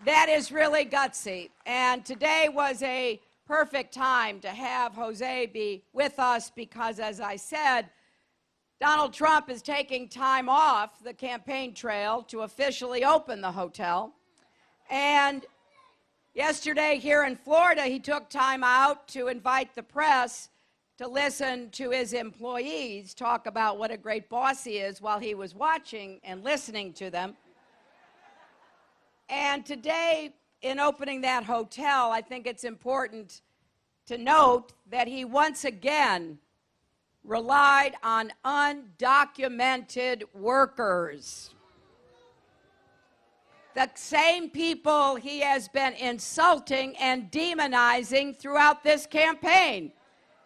That is really gutsy. And today was a perfect time to have Jose be with us because, as I said, Donald Trump is taking time off the campaign trail to officially open the hotel. And yesterday here in Florida, he took time out to invite the press to listen to his employees talk about what a great boss he is while he was watching and listening to them. And today, in opening that hotel, I think it's important to note that he once again relied on undocumented workers. The same people he has been insulting and demonizing throughout this campaign.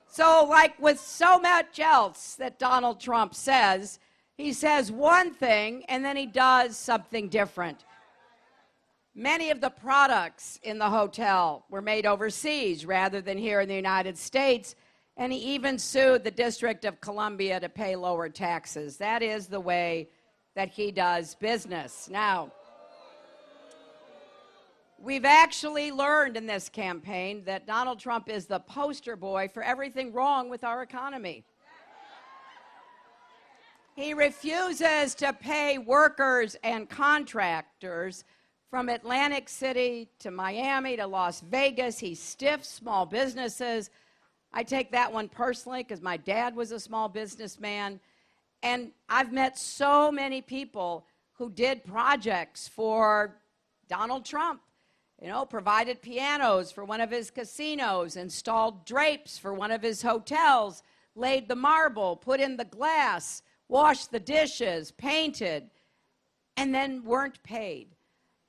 So, like with so much else that Donald Trump says, he says one thing and then he does something different. Many of the products in the hotel were made overseas rather than here in the United States, and he even sued the District of Columbia to pay lower taxes. That is the way that he does business. Now, we've actually learned in this campaign that Donald Trump is the poster boy for everything wrong with our economy. He refuses to pay workers and contractors from Atlantic City to Miami to Las Vegas. He stiffs small businesses. I take that one personally because my dad was a small businessman. And I've met so many people who did projects for Donald Trump. You know, provided pianos for one of his casinos, installed drapes for one of his hotels, laid the marble, put in the glass, washed the dishes, painted, and then weren't paid.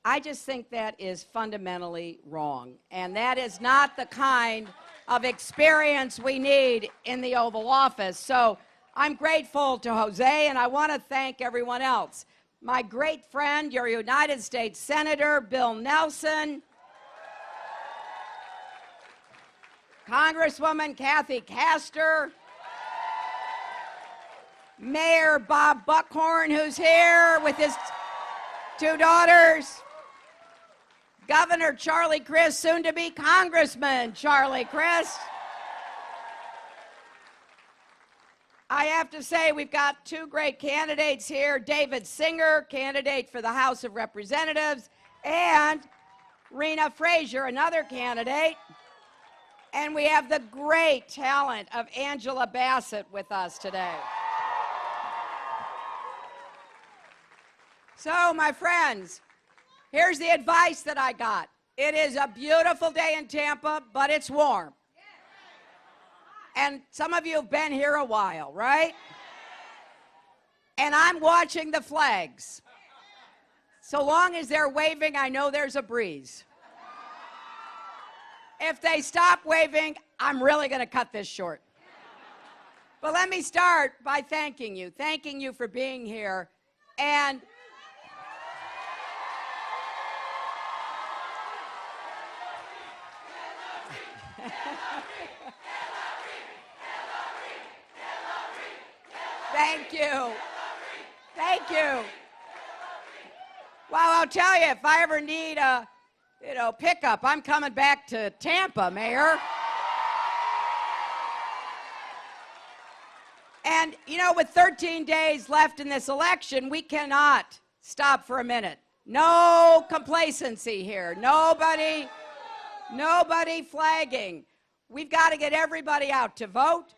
I just think that is fundamentally wrong. And that is not the kind of experience we need in the Oval Office. So I'm grateful to Jose, and I want to thank everyone else. My great friend, your United States Senator, Bill Nelson, Congresswoman Kathy Castor, Mayor Bob Buckhorn, who's here with his two daughters, Governor Charlie Crist, soon to be Congressman Charlie Crist. I have to say we've got two great candidates here, David Singer, candidate for the House of Representatives, and Rena Frazier, another candidate. And we have the great talent of Angela Bassett with us today. So, my friends, here's the advice that I got. It is a beautiful day in Tampa, but it's warm. And some of you have been here a while, right? And I'm watching the flags. So long as they're waving, I know there's a breeze. If they stop waving, I'm really going to cut this short. But let me start by thanking you for being here. And thank you. Thank you. Well, I'll tell you, if I ever need a, pickup, I'm coming back to Tampa, Mayor. And, with 13 days left in this election, we cannot stop for a minute. No complacency here. Nobody flagging. We've got to get everybody out to vote.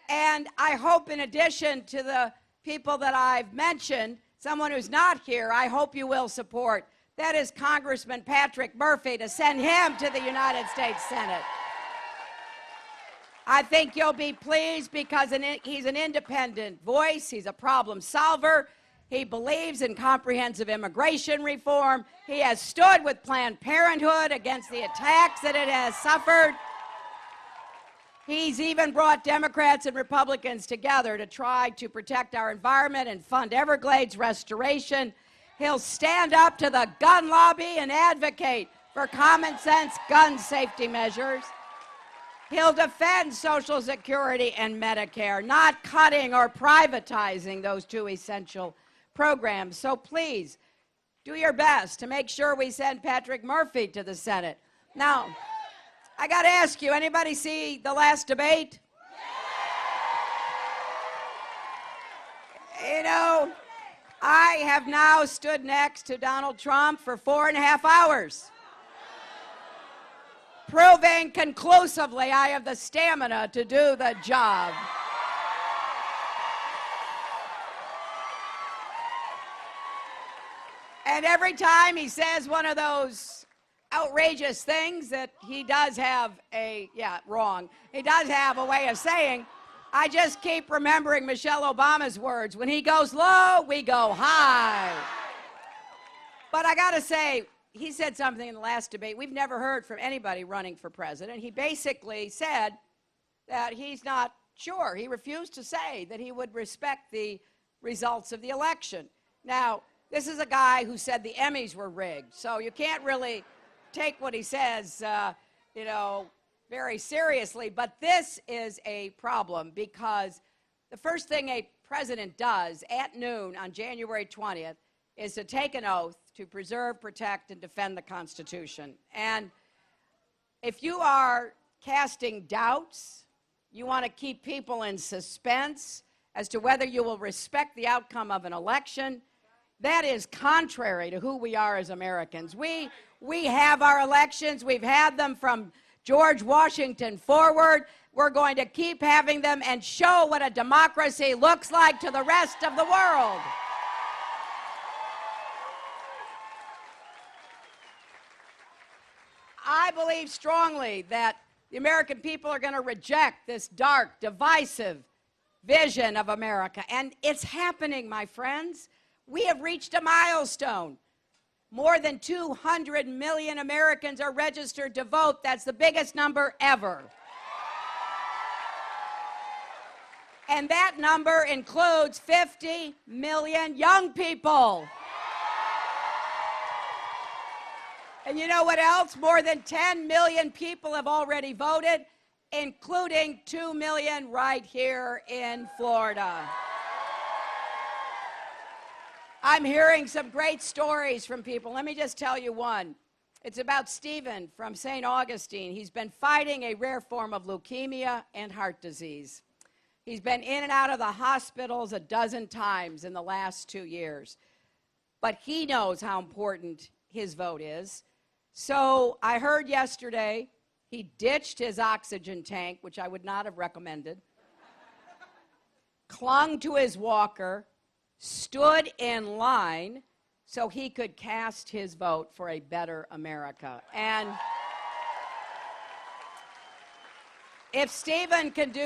And I hope, in addition to the people that I've mentioned, someone who's not here, I hope you will support. That is Congressman Patrick Murphy, to send him to the United States Senate. I think you'll be pleased because he's an independent voice. He's a problem solver. He believes in comprehensive immigration reform. He has stood with Planned Parenthood against the attacks that it has suffered. He's even brought Democrats and Republicans together to try to protect our environment and fund Everglades restoration. He'll stand up to the gun lobby and advocate for common sense gun safety measures. He'll defend Social Security and Medicare, not cutting or privatizing those two essential programs. So please, do your best to make sure we send Patrick Murphy to the Senate. Now, I got to ask you, anybody see the last debate? You know, I have now stood next to Donald Trump for 4.5 hours, proving conclusively I have the stamina to do the job. And every time he says one of those outrageous things that he does have he does have a way of saying, I just keep remembering Michelle Obama's words, when he goes low, we go high. But I got to say, he said something in the last debate we've never heard from anybody running for president. He basically said that he's not sure. He refused to say that he would respect the results of the election. Now, this is a guy who said the Emmys were rigged, so you can't really take what he says, very seriously. But this is a problem because the first thing a president does at noon on January 20th is to take an oath to preserve, protect, and defend the Constitution. And if you are casting doubts, you want to keep people in suspense as to whether you will respect the outcome of an election, that is contrary to who we are as Americans. We have our elections. We've had them from George Washington forward. We're going to keep having them and show what a democracy looks like to the rest of the world. I believe strongly that the American people are going to reject this dark, divisive vision of America. And it's happening, my friends. We have reached a milestone. More than 200 million Americans are registered to vote. That's the biggest number ever. And that number includes 50 million young people. And you know what else? More than 10 million people have already voted, including 2 million right here in Florida. I'm hearing some great stories from people. Let me just tell you one. It's about Stephen from St. Augustine. He's been fighting a rare form of leukemia and heart disease. He's been in and out of the hospitals 12 times in the last 2 years. But he knows how important his vote is. So I heard yesterday he ditched his oxygen tank, which I would not have recommended, clung to his walker, stood in line so he could cast his vote for a better America. And if Stephen can do